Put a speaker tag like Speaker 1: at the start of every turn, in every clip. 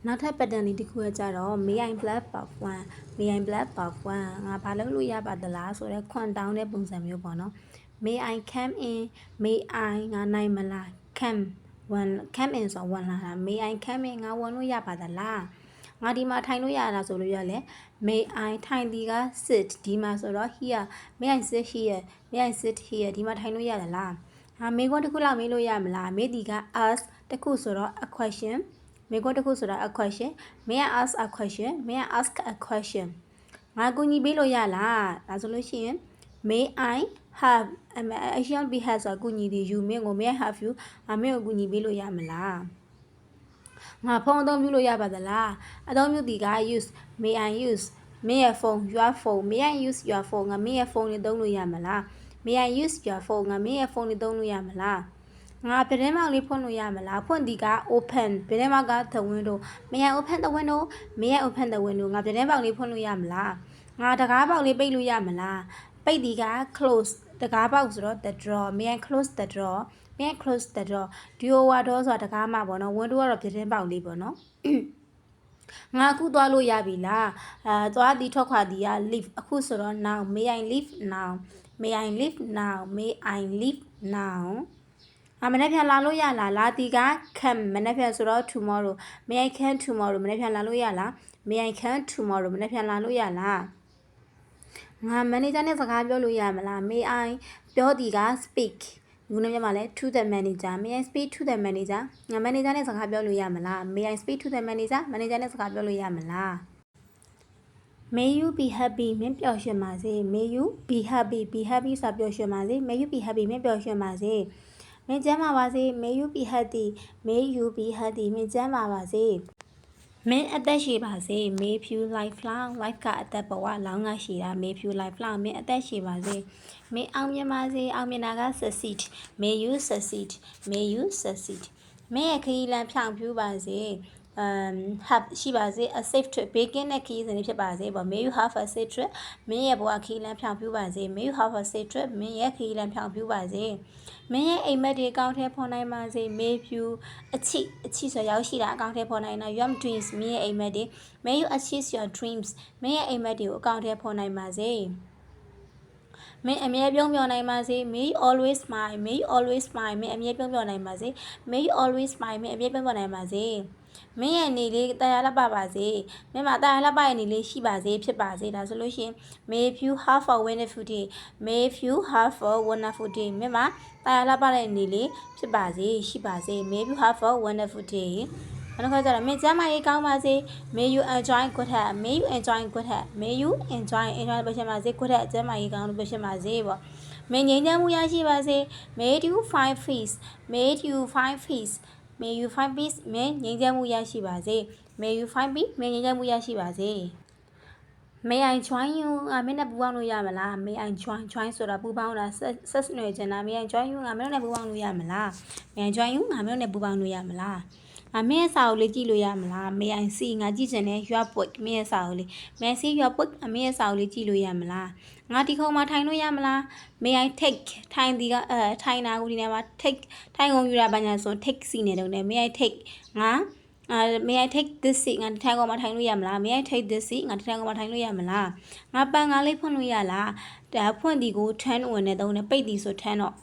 Speaker 1: နောက်ထပ် pattern လေးတစ်ခုကကြတော့ may I black part 1 may I black part 1ငါဘာလုပ်လို့ရပါသလားဆိုတော့ခွန်တောင်းတဲ့ပုံစံမျိုးပေါ့နော် may I come in may I ငါနိုင်မလား come in ဆိုဝင်လာတာ may I come in ငါဝင်လို့ရပါသလားငါဒီမှာထိုင်လို့ရတာဆိုလို့ရလဲ may I ထိုင်ဒီက sit ဒီမှာဆိုတော့ here may I sit here may I sit here ဒီမှာထိုင်လို့ရသလားမေးခွန်းတစ်ခုလောက်မေးလို့ရမလားမေးဒီက ask တစ်ခုဆိုတော့ a question မေးခွန်းတစ်ခုဆိုတာ a question may I ask a question may I ask a question ငါကူညီပေးလို့ရလားဒါဆိုလို့ရှိရင် may I have action be has ဆိုကူညီတယ် you မင်းကို may I have you မင်းကိုကူညီပေးလို့ရမလားငါဖုန်းအသုံးပြုလို့ရပါသလားအသုံးပြုဒီက use may I use မင်းရဲ့ဖုန်း your phone may I use your phone ငါမင်းရဲ့ဖုန်းနဲ့သုံးလို့ရမလား may I use your phone ငါမင်းရဲ့ဖုန်းနဲ့သုံးလို့ရမလားငါပြတင်းပေါက်လေးဖွင့်လို့ရမလားဖွင့်ဒီက open ပြတင်းပေါက်က the window may I open the window may I open the window ငါပြတင်းပေါက်လေးဖွင့်လို့ရမလားငါတကားပေါက်လေးပိတ်လို့ရမလားပိတ်ဒီက close တကားပေါက်ဆိုတော့ the door may I close the door may I close the door door ဆိုတာတကားမှာပေါ့နော် window ကတော့ပြတင်းပေါက်လေးပေါ့နော်ငါအခုသွားလို့ရပြီလားသွားဒီထွက်ခွာဒီက leave အခုဆိုတော့ now may I leave now may I leave now may I leave now မနေ့ပြန်လာလို့ရလားလာဒီက come မနေ့ပြန်ဆိုတော့ tomorrow may I come tomorrow မနေ့ပြန်လာလို့ရလား may I come tomorrow မနေ့ပြန်လာလို့ရလားငါ manager နဲ့စကားပြောလို့ရမလား may I ပြောဒီက speak ဘူးနေမှာလဲ to the manager may I speak to the manager ငါ manager နဲ့စကားပြောလို့ရမလား may I speak to the manager manager နဲ့စကားပြောလို့ရမလား may you be happy မင်းပျော်ရွှင်ပါစေ may you be happy ဆိုပျော်ရွှင်ပါစေ may you be happy မင်းပျော်ရွှင်ပါစေမင်းကျမ်းပါစေ may you be healthy may you be healthy မင်းကျမ်းပါစေမင်းအသက်ရှိပါစေ may you life long life ကအသက်ဘဝလောင်းကရှိတာ may you life long မင်းအသက်ရှိပါစေမင်းအောင်မြင်ပါစေအောင်မြင်တာက succeed may you succeed may you succeed မင်းရဲ့ခရီးလမ်းဖြောင့်ဖြူးပါစေhave ရှိပါစေ a safe trip ဘေးကင်းတဲ့ခရီးစဉ်ဖြစ်ပါစေပေါ့ may you have a safe trip မင်းရဲ့ဘဝခရီးလမ်းဖြောင့်ဖြူးပါစေ may you have a safe trip မင်းရဲ့ခရီးလမ်းဖြောင့်ဖြူးပါစေမင်းရဲ့အိမ်မက်တွေအကောင့်ထဲပေါ်နိုင်ပါစေ may you အချစ်ဆိုရောက်ရှိတာအကောင့်ထဲပေါ်နိုင်တာ your dreams မင်းရဲ့အိမ်မက်တွေ may you achieve your dreams မင်းရဲ့အိမ်မက်တွေကိုအကောင့်ထဲပေါ်နိုင်ပါစေမင်းအမြဲပြုံးပြောနိုင်ပါစေ may you always smile may you always smile မင်းအမြဲပြုံးပြောနိုင်ပါစေ may you always smile မင်းအမြဲပြုံးပြောနိုင်ပါစေမင်းရဲ့နေလေးတရားလှပပါစေမင်းမှာတရားလှပရဲ့နေလေးရှိပါစေဖြစ်ပါစေဒါဆိုလို့ရှိရင် may you have a wonderful day may you have a wonderful day မင်းမှာတရားလှပတဲ့နေလေးဖြစ်ပါစေရှိပါစေ may you have a wonderful day နောက်တစ်ခါကျတော့မင်းကျမ်းမာရေးကောင်းပါစေ may you enjoy good health may you enjoy good health may you enjoy ပဲဖြစ်ပါစေ good health ကျမ်းမာရေးကောင်းလို့ပဲဖြစ်ပါစေပေါ့မင်းငြိမ်းချမ်းမှုရရှိပါစေ may you find peace may you find peace may you find peace မင်းငြိမ်းချမ်းမှုရရှိပါစေ may you find peace မင်းငြိမ်းချမ်းမှုရရှိပါစေ may I join you မင်းနဲ့ပူးပေါင်းလို့ရမလား may I join ဆိုတာပူးပေါင်းတာဆက်နွယ်ချင်တာ may I join you မင်းနဲ့ပူးပေါင်းလို့ရမလား may I join you မင်းနဲ့ပူးပေါင်းလို့ရမလားမင်းရဲ့စာအုပ်လေးကြည့်လို့ရမလား may I see ငါကြည့်ချင်တယ် your book မင်းရဲ့စာအုပ်လေး may I see your book မင်းရဲ့စာအုပ်လေးကြည့်လို့ရမလားငါဒီခုံမှာထိုင်လို့ရမလား may I take ထိုင်ဒီကထိုင်တာကိုဒီနေရာမှာ take ထိုင်ကုန်ယူတာဘာညာဆို take စီနေတော့ may I take ငါmay I take this seat ငါထိုင်ကုန်မှာထိုင်လို့ရမလား may I take this seat ငါထိုင်ကုန်မှာထိုင်လို့ရမလားငါပန်ကားလေးဖွင့်လို့ရလားဒါဖွင့်ဒီကို turn ဝင်နေတော့ပိတ်ဒီဆို turn တော့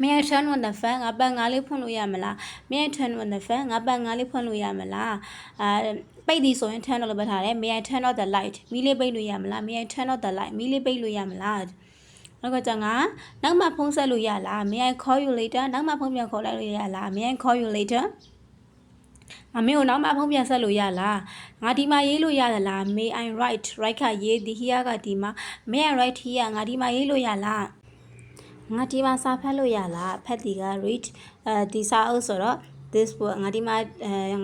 Speaker 1: may I turn on the fan ငါပန်ကားလေးဖွင့်လို့ရမလား may I turn on the fan ငါပန်ကားလေးဖွင့်လို့ရမလားပိတ်ဒီဆိုရင် turn တော့လို့ပဲထားတယ် may I turn off the light မီးလေးပိတ်လို့ရမလား may I turn off the light မီးလေးပိတ်လို့ရမလားနောက်ကကြငါနောက်မှဖုန်းဆက်လို့ရလား may I call you later နောက်မှဖုန်းပြန်ခေါ်လိုက်လို့ရလား may I call you later မင်းကိုနောက်မှဖုန်းပြန်ဆက်လို့ရလားငါဒီမှာရေးလို့ရသလား may I write ကရေးဒီ here ကဒီမှာ may I write here ငါဒီမှာရေးလို့ရလားငါဒီမှာစာဖတ်လို့ရလားဖတ်ဒီက read ဒီစာအုပ်ဆိုတော့ this book ငါဒီမှာ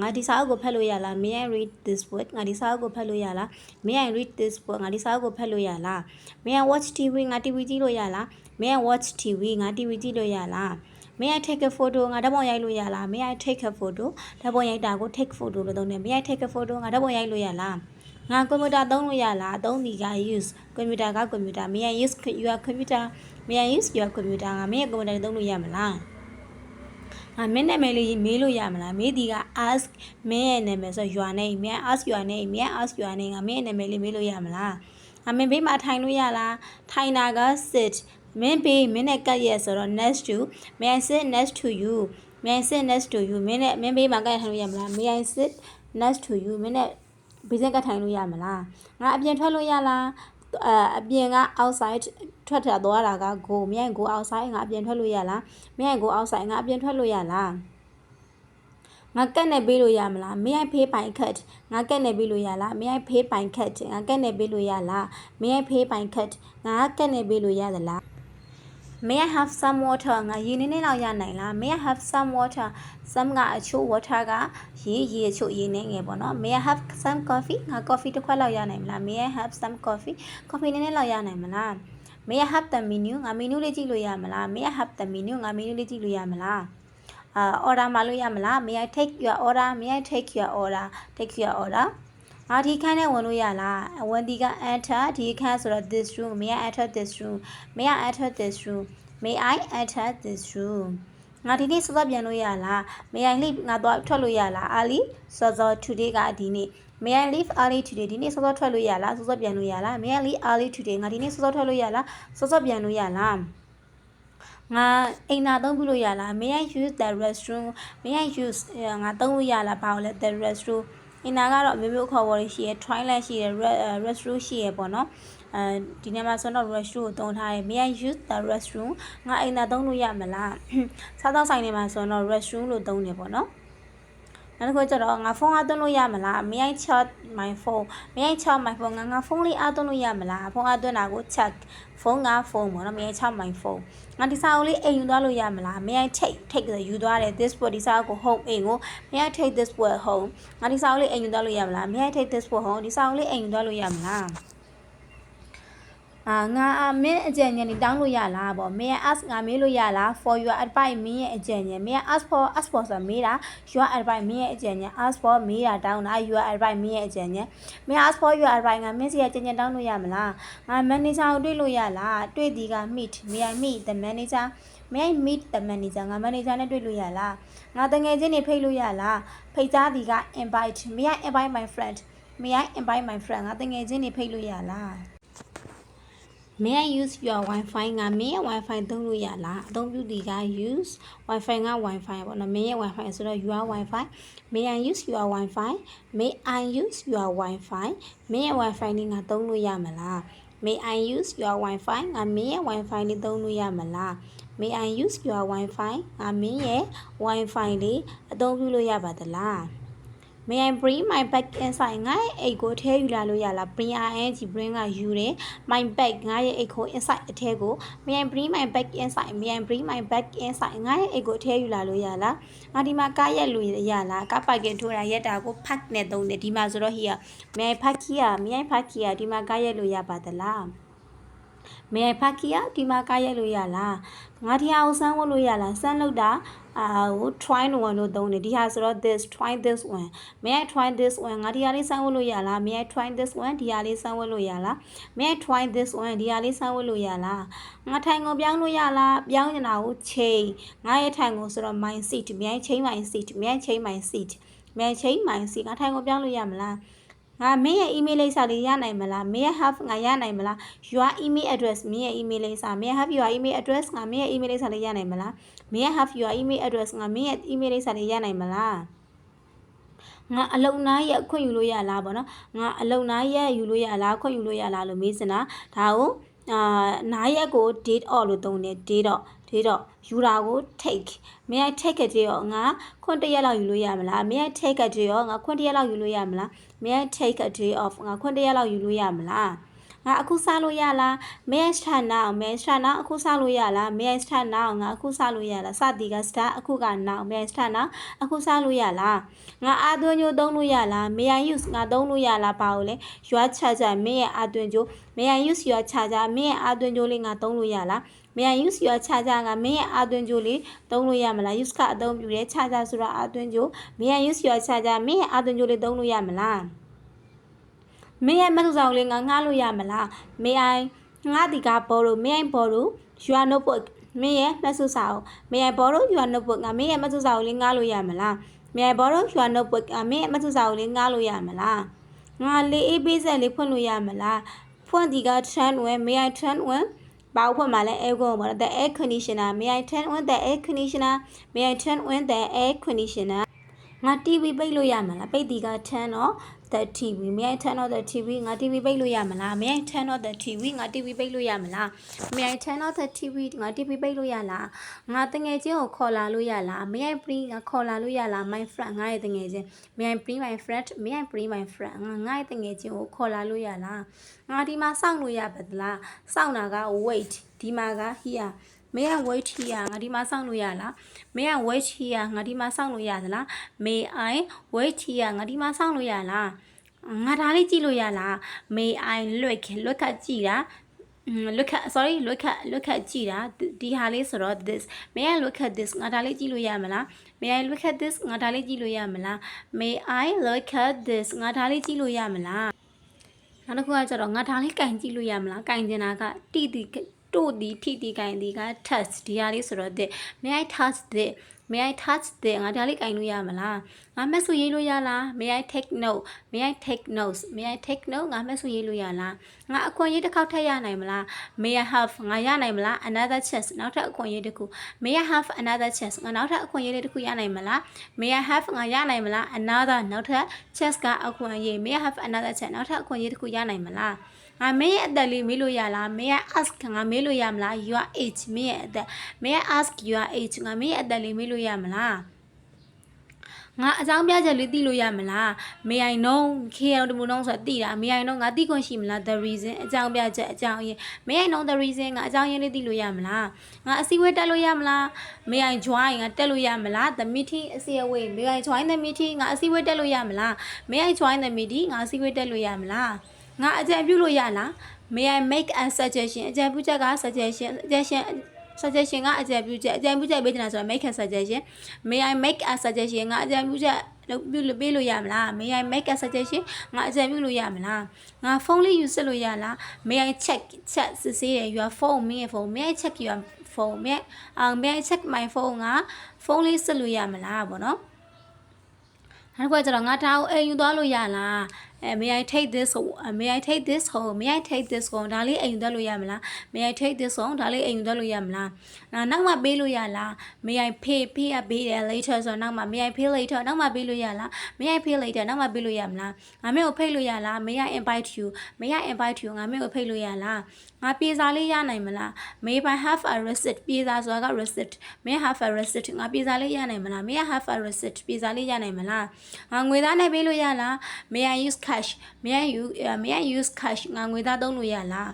Speaker 1: ငါဒီစာအုပ်ကိုဖတ်လို့ရလား may I read this book ငါဒီစာအုပ်ကိုဖတ်လို့ရလား may I read this book ငါဒီစာအုပ်ကိုဖတ်လို့ရလား may I watch TV ငါ TV ကြည့်လို့ရလား may I watch TV ငါ TV ကြည့်လို့ရလား may I take a photo ငါဓာတ်ပုံရိုက်လို့ရလား may I take a photo ဓာတ်ပုံရိုက်တာကို take photo လို့သုံးတယ် may I take a photo ငါဓာတ်ပုံရိုက်လို့ရလားငါကွန်ပျူတာသုံးလို့ရလားအသုံးဒီက use ကွန်ပျူတာကကွန်ပျူတာ may I use your computer may I use your computer ငါမင်းရဲ့ကွန်ပျူတာသုံးလို့ရမလား မင်းနာမည်လေးမေးလို့ရမလားမေးဒီက ask မင်းရဲ့နာမည်ဆို your name မင်း ask your name မင်း ask your name မင်းရဲ့နာမည်လေးမေးလို့ရမလားမင်းဘေးမှာထိုင်လို့ရလားထိုင်တာက sit မင်းဘေးမင်းနဲ့ကပ်ရဲ့ဆိုတော့ next to may I sit next to you may I sit next to you မင်းဘေးမှာကပ်ထိုင်လို့ရမလား may I sit next to you မင်းနဲ့ဘေးစက်ကပ်ထိုင်လို့ရမလားငါအပြင်ထွက်လို့ရလားအပြင်က outside ထွက်တာသွားတာက go မြိုင် go outside ငါအပြင်ထွက်လို့ရလားမြိုင် go outside ငါအပြင်ထွက်လို့ရလားငါကက်နဲ့ပေးလို့ရမလား may I pay by cut ငါကက်နဲ့ပေးလို့ရလား may I pay by cut ငါကက်နဲ့ပေးလို့ရလား may I pay by cut ငါကက်နဲ့ပေးလို့ရသလား may I have some water ငါရေနည်းနည်းလောက်ရနိုင်လား may I have some water some ကအချို့ water ကရေအချို့ရေနည်းငယ်ပေါ့နော် may I have some coffee ငါ coffee တစ်ခွက်လောက်ရနိုင်မလား may I have some coffee coffee နည်းနည်းလောက်ရနိုင်မလား may I have the menu ငါ menu လေးကြည့်လို့ရမလား may I have the menu ငါ menu လေးကြည့်လို့ရမလား order မှာလို့ရမလား may I take your order may I take your order take your order ငါဒီခန်းထဲဝင်လို့ရလားဝင်ဒီက enter ဒီခန်းဆိုတော့ this room may I enter this room may I enter this room may I enter this room ငါဒီနေ့စောစောပြန်လို့ရလား may I leave ငါတော့ထွက်လို့ရလား early စောစော today ကဒီနေ့ may I leave early today ဒီနေ့စောစောထွက်လို့ရလားစောစောပြန်လို့ရလား may I leave early today ငါဒီနေ့စောစောထွက်လို့ရလားစောစောပြန်လို့ရလားငါအိမ်သာသုံးပြုလို့ရလား may I use the restroom may I use ငါသုံးလို့ရလားဘာလို့လဲ the restroom အိမ်သာကတော့အမျိုးမျိုးခေါ်ပေါ်ရှိရယ် toilet ရှိရယ် restroom ရှိရယ်ပေါ့နော်ဒီနေ့မှာဆိုတော့ restroom ကိုသုံးထားတယ် may I use the restroom ငါအိမ်သာသုံးလို့ရမလားစားသောက်ဆိုင်တွေမှာဆိုတော့ restroom လို့သုံးတယ်ပေါ့နော်နောက်တစ်ခုကျတော့ငါဖုန်းအားသွင်းလို့ရမလား may I charge my phone may I charge my phone ငါဖုန်းလေးအားသွင်းလို့ရမလားဖုန်းအားသွင်းတာကို check ဖုန်းကဖုန်းပေါ့နော် may I charge my phone ငါဒီစာအုပ်လေးအိမ်ယူသွားလို့ရမလား may I take ဆိုယူသွားတယ် this book ဒီစာအုပ်ကို home အိမ်ကို may I take this book home ငါဒီစာအုပ်လေးအိမ်ယူသွားလို့ရမလား may I take this book home ဒီစာအုပ်လေးအိမ်ယူသွားလို့ရမလားငါမင်းအကြံဉာဏ်นี่တောင်းလို့ရလားပေါ့ may I ask ငါမေးလို့ရလား for your advice မင်းရဲ့အကြံဉာဏ် may I ask for ဆိုမေးတာ your advice မင်းရဲ့အကြံဉာဏ် ask for မေးတာတောင်းတာ your advice မင်းရဲ့အကြံဉာဏ် may I ask for your advice ငါမင်းစီရဲ့အကြံဉာဏ်တောင်းလို့ရမလားငါ manager ကိုတွေ့လို့ရလားတွေ့ဒီက meet may I meet the manager may I meet the manager ငါ manager နဲ့တွေ့လို့ရလားငါတငယ်ချင်းတွေဖိတ်လို့ရလားဖိတ်ကြားဒီက invite may I invite my friend may I invite my friend ငါတငယ်ချင်းတွေဖိတ်လို့ရလား may I use your wifi ငါမင်းရဲ့ wifi သုံးလို့ရလားအသုံးပြုဒီက use wifi က wifi ပေါ့နော်မင်းရဲ့ wifi ဆိုတော့ your wifi may I use your wifi may I use your wifi မင်းရဲ့ wifi นี่ငါသုံးလို့ရမလား may I use your wifi ငါမင်းရဲ့ wifi นี่သုံးလို့ရမလား may I use your wifi ငါမင်းရဲ့ wifi လေးအသုံးပြုလို့ရပါသလား may I bring my bag inside ငါရဲ့အိတ်ကိုထဲယူလာလို့ရလား bring bring ကယူတယ် my bag ငါရဲ့အိတ်ကို inside အထဲကို may I bring my bag inside may I bring my bag inside ငါရဲ့အိတ်ကိုထဲယူလာလို့ရလားငါဒီမှာကားရက်လို့ရလားကားပါကင်ထိုးတာရက်တာကို park နဲ့သုံးတယ်ဒီမှာဆိုတော့ here may I park here may I park here ဒီမှာကားရက်လို့ရပါသလား may I park here ဒီမှာကားရက်လို့ရလားငါဒီဟာကိုစမ်းဝတ်လို့ရလားစမ်းလို့တာဟို try လို့သုံးတယ်ဒီဟာဆိုတော့ this try this one may I try this one ငါဒီဟာလေးစမ်းဝတ်လို့ရလား may I try this one ဒီဟာလေးစမ်းဝတ်လို့ရလား may I try this one ဒီဟာလေးစမ်းဝတ်လို့ရလားငါထိုင်ကိုပြောင်းလို့ရလားပြောင်းနေတာကိုချိန်ငါရဲ့ထိုင်ကိုဆိုတော့ my seat may I change my seat may I change my seat may I change my seat ငါထိုင်ကိုပြောင်းလို့ရမလားငါမင်းရဲ့ email လိပ်စာလေးရနိုင်မလား may I have ငါရနိုင်မလား your email address မင်းရဲ့ email လိပ်စာ may I have your email address ငါမင်းရဲ့ email လိပ်စာလေးရနိုင်မလား may I have your email address ငါမင်းရဲ့ email လိပ်စာလေးရနိုင်မလားငါအလုံနားရဲ့အခွင့်ယူလို့ရလားပေါ့နော်ငါအလုံနားရဲ့ယူလို့ရလားခွင့်ယူလို့ရလားလို့မေးစင်တာဒါကိုနားရက်ကို date off လို့သုံးတယ် date off ယူတာကို take may I take a day off ငါခွင့်တစ်ရက်လောက်ယူလို့ရမလား may I take a day off ငါခွင့်တစ်ရက်လောက်ယူလို့ရမလား may I take a day off ငါခွင့်တစ်ရက်လောက်ယူလို့ရမလားငါအခုစားလို့ရလား may I start now may I start now အခုစားလို့ရလား may I start now ငါအခုစားလို့ရလားစသည်က start အခုက now may I start now အခုစားလို့ရလားငါအာသွင်းကြိုးသုံးလို့ရလား may I use ငါသုံးလို့ရလားပါဦးလေ your charger မင်းရဲ့အာသွင်းကြိုး may I use your charger မင်းရဲ့အာသွင်းကြိုးလေးငါသုံးလို့ရလား may I use your charger ငါမင်းရဲ့အာသွင်းကြိုးလေးသုံးလို့ရမလား use ကအသုံးပြုတယ် charger ဆိုတာအာသွင်းကြိုး may I use your charger မင်းရဲ့အာသွင်းကြိုးလေးသုံးလို့ရမလားmay I မထုဆောင်လေးငါငှားလို့ရမလား may I ငှားဒီက borrow may I borrow your notebook မင်းရဲ့မှတ်စုစာအုပ် May I borrow your notebook ငါမင်းရဲ့မှတ်စုစာအုပ်လေးငားလို့ရမလား May I borrow your notebook မင်းရဲ့မှတ်စုစာအုပ်လေးငားလို့ရမလားငါလေးအေးပေးဆက်လေးဖွင့်လို့ရမလားဖွင့်ဒီက turn on May I turn on ဘာဖွင့်မှာလဲ air con ပေါ့နော် the air conditioner May I turn on the air conditioner May I turn on the air conditioner ငါ TV ပိတ်လို့ရမလားပိတ်ဒီက turn on the TV May I turn on the TV ငါ TV ပိတ်လို့ရမလား May I turn on the TV ငါ TV ပိတ်လို့ရမလား May I turn on the TV ငါ TV ပိတ်လို့ရလားငါတငယ်ချင်းကိုခေါ်လာလို့ရလား May I bring ငါခေါ်လာလို့ရလား my friend ငါရဲ့တငယ်ချင်း May I bring my friend May I bring my friend ငါရဲ့တငယ်ချင်းကိုခေါ်လာလို့ရလားငါဒီမှာစောင့်လို့ရပါသလားစောင့်တာက wait ဒီမှာက here May I wait here ငါဒီမှာစောင့်လို့ရလား May I wait here ငါဒီမှာစောင့်လို့ရသလား May I wait here ငါဒီမှာစောင့်လို့ရလားငါဒါလေးကြည့်လို့ရလား May I look ကြည့်တာlook at sorry look at ကြည့်တာဒီဟာလေးဆိုတော့ this May I look at this ငါဒါလေးကြည့်လို့ရမလား May I look at this ငါဒါလေးကြည့်လို့ရမလား May I look at this ငါဒါလေးကြည့်လို့ရမလားနောက်တစ်ခုကကျတော့ငါဒါလေးကင်ကြည့်လို့ရမလားကင်ကျင်တာကတိတိတို့ဒီထိတိကင်ဒီက touch ဒီဟာလေးဆိုတော့ this May I touch this May I touch this ငါဒါလေးကင်လို့ရမလားငါမက်ဆိုရေးလို့ရလား May I take note May I take notes May I take note ငါမက်ဆိုရေးလို့ရလားငါအခွင့်အရေးတစ်ခေါက်ထပ်ရနိုင်မလား May I have ငါရနိုင်မလား another chance နောက်ထပ်အခွင့်အရေးတစ်ခု May I have another chance ငါနောက်ထပ်အခွင့်အရေးလေးတစ်ခုရနိုင်မလား May I have ငါရနိုင်မလား another နောက်ထပ် chance ကအခွင့်အရေး May I have another chance နောက်ထပ်အခွင့်အရေးတစ်ခုရနိုင်မလားငါမင်းရဲ့အသက်လေးမေးလို့ရလား May I ask ငါမေးလို့ရမလား your age မင်းရဲ့အသက် May I ask your age ငါမင်းရဲ့အသက်လေးမေးလို့ရမလားငါအကြောင်းပြချက်လေးသိလို့ရမလား May I know ခေအောင်တမူနှုံးဆိုတာသိတာ May I know ငါသိခွင့်ရှိမလား the reason အကြောင်းပြချက်အကြောင်းရင်း May I know the reason ငါအကြောင်းရင်းလေးသိလို့ရမလားငါအစည်းအဝေးတက်လို့ရမလား May I join ငါတက်လို့ရမလား the meeting အစည်းအဝေး May I join the meeting ငါအစည်းအဝေးတက်လို့ရမလား May I join the meeting ငါအစည်းအဝေးတက်လို့ရမလားငါအကြံပြုလို့ရလား May I make a suggestion အကြံပြုချက်က suggestion ကအကြံပြုချက်ပေးနေတာဆိုတော့ make a suggestion May I make a suggestion ငါအကြံပြုချက်ပြုလို့ပေးလို့ရမလား May I make a suggestion ငါအကြံပြုလို့ရမလားငါဖုန်းလေးယူစစ်လို့ရလား May I check စစ်ဆေးတယ် your phone မင်းရဲ့ဖုန်း May I check your phone May I check my phone ငါဖုန်းလေးစစ်လို့ရမလားပေါ့နော်နောက်တစ်ခုကကျတော့ငါဒါကိုအိမ်ယူသွားလို့ရလား May I take this home May I take this home May I take this home ဒါလေးအိမ်ယူသွားလို့ရမလား May I take this home ဒါလေးအိမ်ယူသွားလို့ရမလားနောက်မှပေးလို့ရလား May I pay ပေးတယ် later ဆိုတော့နောက်မှ May I pay later နောက်မှပေးလို့ရလား May I pay later နောက်မှပေးလို့ရမလားငါမင်းကိုဖိတ်လို့ရလား May I invite you May I invite you ငါမင်းကိုဖိတ်လို့ရလားငါပြေစာလေးရနိုင်မလား May I have a receipt ပြေစာဆိုတာက receipt May I have a receipt ငါပြေစာလေးရနိုင်မလား May I have a receipt ပြေစာလေးရနိုင်မလားငါငွေသားနဲ့ပေးလို့ရလား May I use cash May I use cash ငါငွေသားသုံးလို့ရလား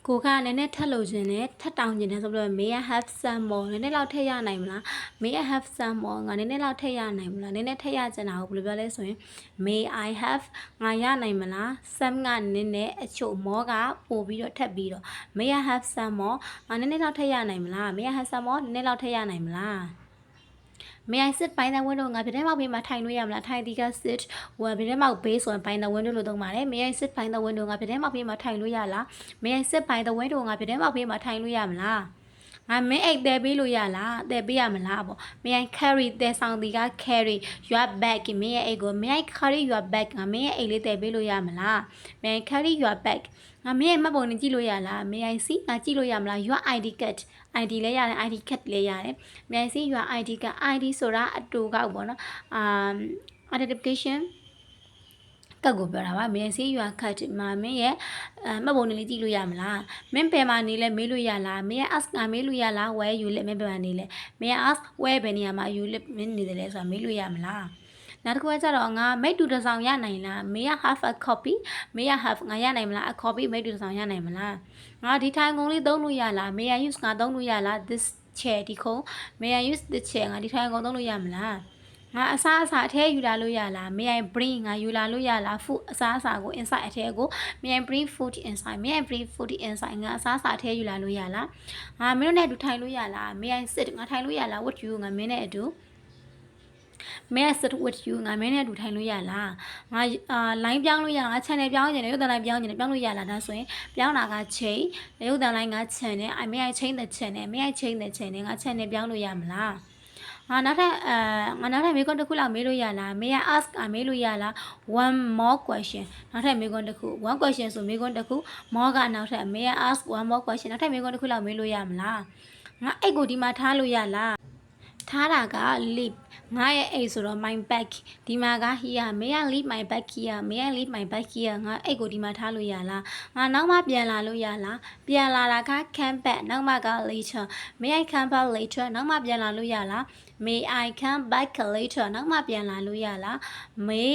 Speaker 1: ကိုကနည်းနည်းထပ်လို့ခြင်းနဲ့ထပ်တောင်းခြင်းနဲ့ဆိုပြီးတော့ May I have some more နည်းနည်းလောက်ထည့်ရနိုင်မလား May I have some more ငါနည်းနည်းလောက်ထည့်ရနိုင်မလားနည်းနည်းထည့်ရချင်တာကိုဘယ်လိုပြောလဲဆိုရင် May I have ငါရနိုင်မလား some ကနည်းနည်းအချို့ more ကပို့ပြီးတော့ထပ်ပြီးတော့ May I have some more ငါနည်းနည်းလောက်ထည့်ရနိုင်မလား May I have some more နည်းနည်းလောက်ထည့်ရနိုင်မလား May I sit by the window ငါပြတဲ့မောက်ဘေးမှာထိုင်လို့ရမလားထိုင်ဒီက sit ဝယ်ပြတဲ့မောက်ဘေးဆိုရင် by the window လို့သုံးပါတယ် May I sit by the window ငါပြတဲ့မောက်ဘေးမှာထိုင်လို့ရလား May I sit by the window ငါပြတဲ့မောက်ဘေးမှာထိုင်လို့ရမလားငါမင်းအိတ်တဲပေးလို့ရလားတဲပေးရမလားပေါ့ May I carry တဲဆောင်ဒီက carry your bag မင်းရဲ့အိတ်ကို May I carry your bag ငါမင်းရဲ့အိတ်လေးတဲပေးလို့ရမလား May I carry your bag ငါမင်းရဲ့မှတ်ပုံနဲ့ကြည့်လို့ရလား May I see ငါကြည့်လို့ရမလား your ID card ID လည်းရတယ် ID card လည်းရတယ် May I see your ID card ID ဆိုတာအတူကောက်ပေါ့နော်identification ကတ်ကိုပြောတာပါ May I see your card မင်းရဲ့မှတ်ပုံနဲ့လေးကြည့်လို့ရမလားမင်းဘယ်မှာနေလဲမေးလို့ရလား May I ask ငါမေးလို့ရလား where you live မင်းဘယ်မှာနေလဲ May I ask where ဘယ်နေရာမှာ you live မင်းနေတယ်လဲဆိုတာမေးလို့ရမလားနောက်တစ်ခုကကျတော့ငါမိတ်တူတစ်ဆောင်ရနိုင်လား May I have a copy May I have ငါရနိုင်မလား a copy မိတ်တူတစ်ဆောင်ရနိုင်မလားငါဒီထိုင်ကုန်လေးသုံးလို့ရလား May I use ငါသုံးလို့ရလား this chair ဒီခုံ May I use this chair ငါဒီထိုင်ကုန်သုံးလို့ရမလားငါအစားအစာအထဲယူလာလို့ရလား May I bring ငါယူလာလို့ရလား food အစားအစာကို inside အထဲကို May I bring food inside May I bring food inside ငါအစားအစာအထဲယူလာလို့ရလားငါမင်းတို့နဲ့အတူထိုင်လို့ရလား May I sit ငါထိုင်လို့ရလား what you ငါမင်းနဲ့အတူ may I sit with you ငါမင်းနဲ့အတူထိုင်လို့ရလားငါline ပြောင်းလို့ရလားငါ channel ပြောင်းနေတယ်ရုပ်သံလိုင်းပြောင်းနေတယ်ပြောင်းလို့ရလားဒါဆိုရင်ပြောင်းတာက change ရုပ်သံလိုင်းက channel may I change the channel may I change the channel ငါ channel ပြောင်းလို့ရမလားငါနောက်ထပ်မေးခွန်းတစ်ခုလောက်မေးလို့ရလား may I ask မေးလို့ရလား one more question နောက်ထပ်မေးခွန်းတစ်ခု one question ဆိုမေးခွန်းတစ်ခု more ကနောက်ထပ် may I ask one more question နောက်ထပ်မေးခွန်းတစ်ခုလောက်မေးလို့ရမလားငါအိတ်ကိုဒီမှာထားလို့ရလားထားတာက leave ငါရဲ့အိတ်ဆိုတော့ my bag ဒီမှာက here may I leave my bag here may I leave my bag here ငါအိတ်ကိုဒီမှာထားလို့ရလားငါနောက်မှပြန်လာလို့ရလားပြန်လာတာက come back နောက်မှက later may I come back later နောက်မှပြန်လာလို့ရလား may I come back later နောက်မှပြန်လာလို့ရလား may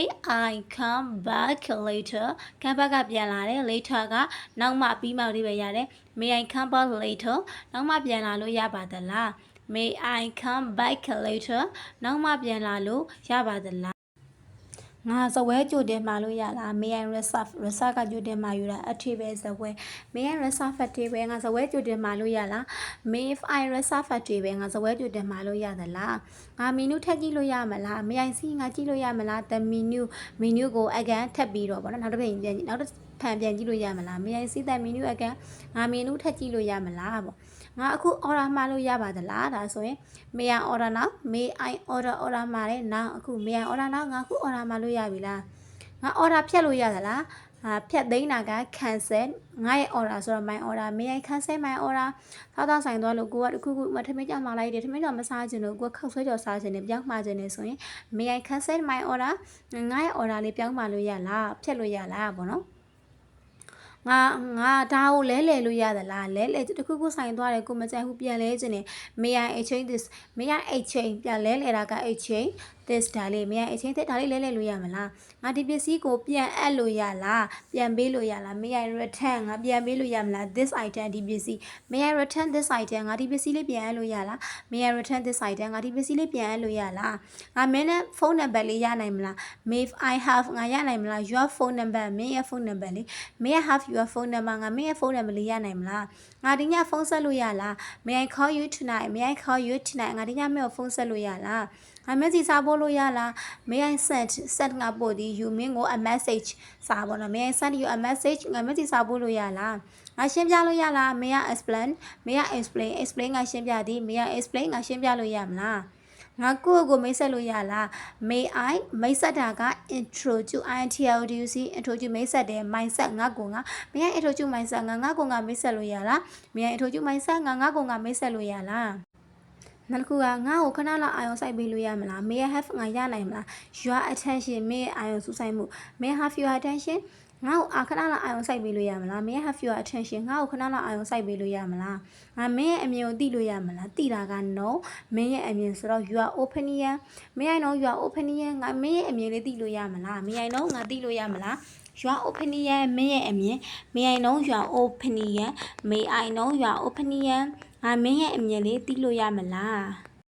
Speaker 1: I come back later come back ကပြန်လာတယ် later ကနောက်မှပြီးမှလေးပဲရတယ် may I come back later နောက်မှပြန်လာလို့ရပါသလား may I come back later နောက်မှပြန်လာလို့ရပါသလားငါစဝဲကြိုတင်မှာလို့ရလား may I reserve ကကြိုတင်မှာယူတာအထည်ပဲစဝဲ may I reserve အထည်ပဲငါစဝဲကြိုတင်မှာလို့ရလား may if I reserve အထည်ပဲငါစဝဲကြိုတင်မှာလို့ရသလားငါ menu ထပ်ကြည့်လို့ရမလား may I see ငါကြည့်လို့ရမလား the menu ကို again ထပ်ပြီးတော့ဗောနော်နောက်တစ်ပြန်ပြန်နောက်တစ်ဖန်ပြန်ကြည့်လို့ရမလား may I see the menu again ငါ menu ထပ်ကြည့်လို့ရမလားဗောငါအခု order မှာလို့ရပါသလားဒါဆိုရင် may I order now may I order မှာလေ now အခု may I order now ငါအခု order မှာလို့ရပြီလားငါ order ဖြတ်လို့ရသလားဖြတ်သိမ်းတာက cancel ငါရဲ့ order ဆိုတော့ my order may I cancel my order သားဆိုင်သွားလို့ကိုကတခုခုမထမင်းကြောင်မှာလိုက်တယ်ထမင်းကြောင်မစားချင်လို့ကိုကခောက်ဆွဲကြော်စားချင်တယ်ပြောင်းမှာချင်တယ်ဆိုရင် may I cancel my order ငါရဲ့ order လေးပြောင်းမှာလို့ရလားဖြတ်လို့ရလားပေါ့နော်ငါဒါကိုလဲလို့ရသလားလဲတခုခုဆိုင်သွားတယ်ကိုမကြိုက်ဘူးပြန်လဲခြင်းနဲ့ may I exchange this may I exchange ပြန်လဲတာက exchange this ဒါလေး may I exchange ဒါလေးလဲလို့ရမလားငါဒီပစ္စည်းကိုပြန်အပ်လို့ရလားပြန်ပေးလို့ရလား may I return ငါပြန်ပေးလို့ရမလား this item ဒီပစ္စည်း may I return this item ငါဒီပစ္စည်းလေးပြန်အပ်လို့ရလား may I return this item ငါဒီပစ္စည်းလေးပြန်အပ်လို့ရလားငါမင်းနဲ့ဖုန်းနံပါတ်လေးရနိုင်မလား may I have ငါရနိုင်မလား your phone number မင်းရဲ့ဖုန်းနံပါတ်လေး may I have your phone number ငါမင်းရဲ့ဖုန်းနံပါတ်လေးရနိုင်မလားငါဒီညဖုန်းဆက်လို့ရလား may I call you tonight may I call you tonight ငါဒီညမင်းကိုဖုန်းဆက်လို့ရလားငါမက်ဆီစာပို့လို့ရလား may I send ငါပို့ဒီ you မင်းကို a message စာပေါ့နော် may I send you a message ငါမက်ဆီစာပို့လို့ရလားငါရှင်းပြလို့ရလား may I explain ငါရှင်းပြသည် may I explain ငါရှင်းပြလို့ရမလားငါကိုမိတ်ဆက်လို့ရလား may I မိတ်ဆက်တာက introduce introduce မိတ်ဆက်တယ် mindset ငါကိုငါ may I introduce mindset ငါကိုငါမိတ်ဆက်လို့ရလား may I introduce mindset ငါကိုငါမိတ်ဆက်လို့ရလားနောက်တစ်ခုကငါ့ကိုခဏလောက်အာရုံစိုက်ပေးလို့ရမလား may I have ငါရနိုင်မလား your attention may အာရုံစူးစိုက်မှု may I have your attention ငါ့ကိုခဏလောက်အာရုံစိုက်ပေးလို့ရမလား may I have your attention ငါ့ကိုခဏလောက်အာရုံစိုက်ပေးလို့ရမလားငါမင်းရဲ့အမြင်ကိုသိလို့ရမလားသိတာက no မင်းရဲ့အမြင်ဆိုတော့ your opinion may I know your opinion ငါမင်းရဲ့အမြင်လေးသိလို့ရမလား may I know ငါသိလို့ရမလား your opinion မင်းရဲ့အမြင် may I know your opinion may I know your opinion ငါမင်းရဲ့အမြင်လေးသိလို့ရမလား